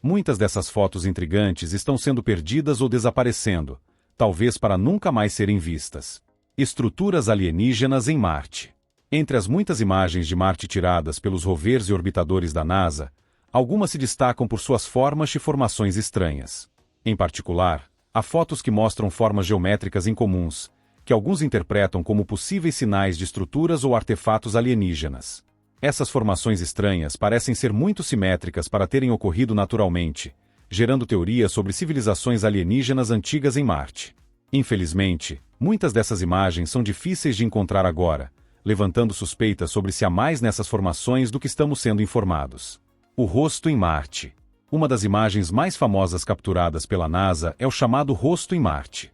Muitas dessas fotos intrigantes estão sendo perdidas ou desaparecendo, talvez para nunca mais serem vistas. Estruturas alienígenas em Marte. Entre as muitas imagens de Marte tiradas pelos rovers e orbitadores da NASA, algumas se destacam por suas formas e formações estranhas. Em particular, há fotos que mostram formas geométricas incomuns, que alguns interpretam como possíveis sinais de estruturas ou artefatos alienígenas. Essas formações estranhas parecem ser muito simétricas para terem ocorrido naturalmente, gerando teorias sobre civilizações alienígenas antigas em Marte. Infelizmente, muitas dessas imagens são difíceis de encontrar agora, levantando suspeitas sobre se há mais nessas formações do que estamos sendo informados. O rosto em Marte. Uma das imagens mais famosas capturadas pela NASA é o chamado rosto em Marte.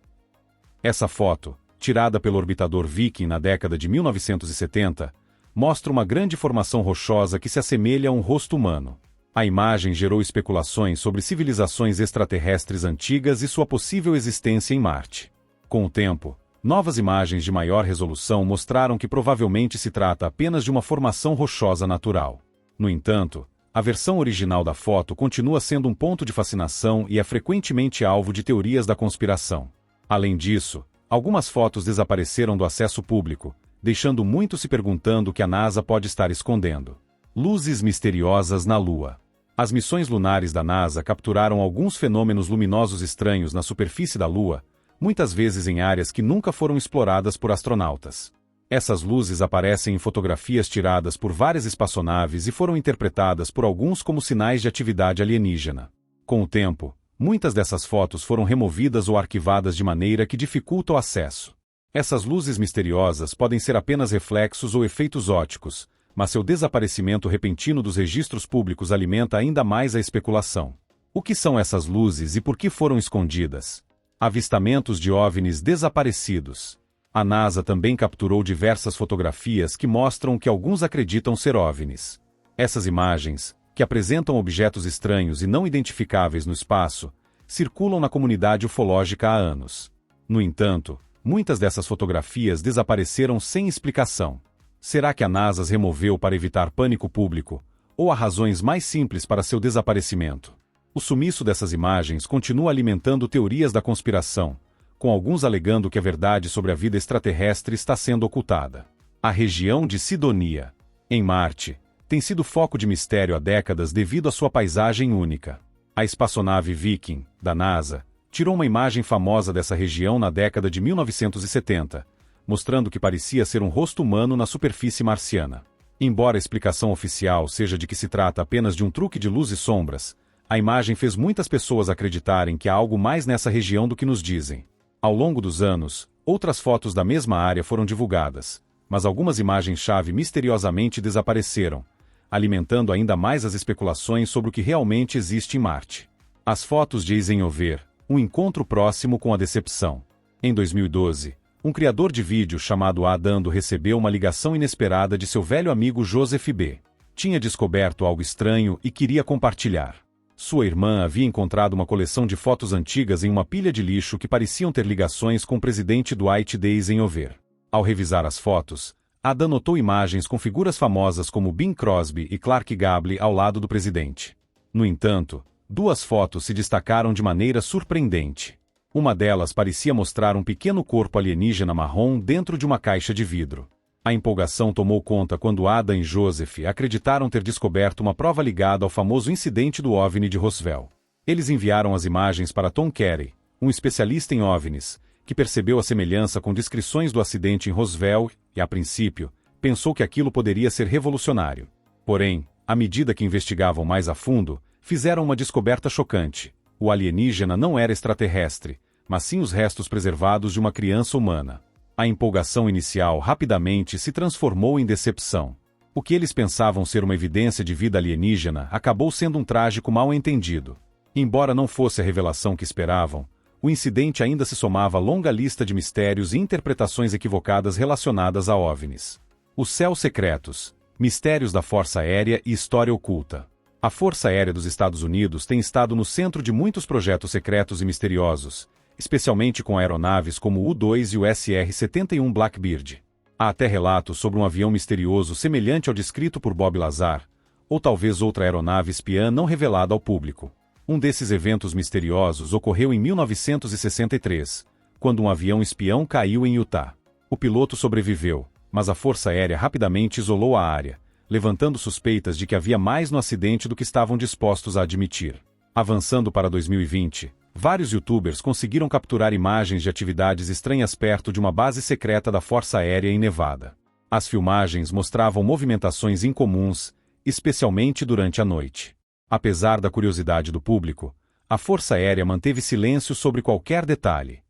Essa foto, tirada pelo orbitador Viking na década de 1970, mostra uma grande formação rochosa que se assemelha a um rosto humano. A imagem gerou especulações sobre civilizações extraterrestres antigas e sua possível existência em Marte. Com o tempo, novas imagens de maior resolução mostraram que provavelmente se trata apenas de uma formação rochosa natural. No entanto, a versão original da foto continua sendo um ponto de fascinação e é frequentemente alvo de teorias da conspiração. Além disso, algumas fotos desapareceram do acesso público, deixando muitos se perguntando o que a NASA pode estar escondendo. Luzes misteriosas na Lua. As missões lunares da NASA capturaram alguns fenômenos luminosos estranhos na superfície da Lua, muitas vezes em áreas que nunca foram exploradas por astronautas. Essas luzes aparecem em fotografias tiradas por várias espaçonaves e foram interpretadas por alguns como sinais de atividade alienígena. Com o tempo, muitas dessas fotos foram removidas ou arquivadas de maneira que dificulta o acesso. Essas luzes misteriosas podem ser apenas reflexos ou efeitos ópticos, mas seu desaparecimento repentino dos registros públicos alimenta ainda mais a especulação. O que são essas luzes e por que foram escondidas? Avistamentos de OVNIs desaparecidos. A NASA também capturou diversas fotografias que mostram o que alguns acreditam ser OVNIs. Essas imagens, que apresentam objetos estranhos e não identificáveis no espaço, circulam na comunidade ufológica há anos. No entanto, muitas dessas fotografias desapareceram sem explicação. Será que a NASA as removeu para evitar pânico público, ou há razões mais simples para seu desaparecimento? O sumiço dessas imagens continua alimentando teorias da conspiração, com alguns alegando que a verdade sobre a vida extraterrestre está sendo ocultada. A região de Sidonia, em Marte, tem sido foco de mistério há décadas devido à sua paisagem única. A espaçonave Viking, da NASA, tirou uma imagem famosa dessa região na década de 1970, mostrando que parecia ser um rosto humano na superfície marciana. Embora a explicação oficial seja de que se trata apenas de um truque de luz e sombras, a imagem fez muitas pessoas acreditarem que há algo mais nessa região do que nos dizem. Ao longo dos anos, outras fotos da mesma área foram divulgadas, mas algumas imagens-chave misteriosamente desapareceram, alimentando ainda mais as especulações sobre o que realmente existe em Marte. As fotos dizem haver um encontro próximo com a decepção. Em 2012, um criador de vídeo chamado Adando recebeu uma ligação inesperada de seu velho amigo Joseph B. Tinha descoberto algo estranho e queria compartilhar. Sua irmã havia encontrado uma coleção de fotos antigas em uma pilha de lixo que pareciam ter ligações com o presidente Dwight D. Eisenhower. Ao revisar as fotos, Adam notou imagens com figuras famosas como Bing Crosby e Clark Gable ao lado do presidente. No entanto, duas fotos se destacaram de maneira surpreendente. Uma delas parecia mostrar um pequeno corpo alienígena marrom dentro de uma caixa de vidro. A empolgação tomou conta quando Adam e Joseph acreditaram ter descoberto uma prova ligada ao famoso incidente do OVNI de Roswell. Eles enviaram as imagens para Tom Carey, um especialista em OVNIs, que percebeu a semelhança com descrições do acidente em Roswell e, a princípio, pensou que aquilo poderia ser revolucionário. Porém, à medida que investigavam mais a fundo, fizeram uma descoberta chocante. O alienígena não era extraterrestre, mas sim os restos preservados de uma criança humana. A empolgação inicial rapidamente se transformou em decepção. O que eles pensavam ser uma evidência de vida alienígena acabou sendo um trágico mal-entendido. Embora não fosse a revelação que esperavam, o incidente ainda se somava à longa lista de mistérios e interpretações equivocadas relacionadas a OVNIs. Os céus secretos, mistérios da Força Aérea e história oculta. A Força Aérea dos Estados Unidos tem estado no centro de muitos projetos secretos e misteriosos, especialmente com aeronaves como o U-2 e o SR-71 Blackbird. Há até relatos sobre um avião misterioso semelhante ao descrito por Bob Lazar, ou talvez outra aeronave espiã não revelada ao público. Um desses eventos misteriosos ocorreu em 1963, quando um avião espião caiu em Utah. O piloto sobreviveu, mas a Força Aérea rapidamente isolou a área, levantando suspeitas de que havia mais no acidente do que estavam dispostos a admitir. Avançando para 2020, vários youtubers conseguiram capturar imagens de atividades estranhas perto de uma base secreta da Força Aérea em Nevada. As filmagens mostravam movimentações incomuns, especialmente durante a noite. Apesar da curiosidade do público, a Força Aérea manteve silêncio sobre qualquer detalhe.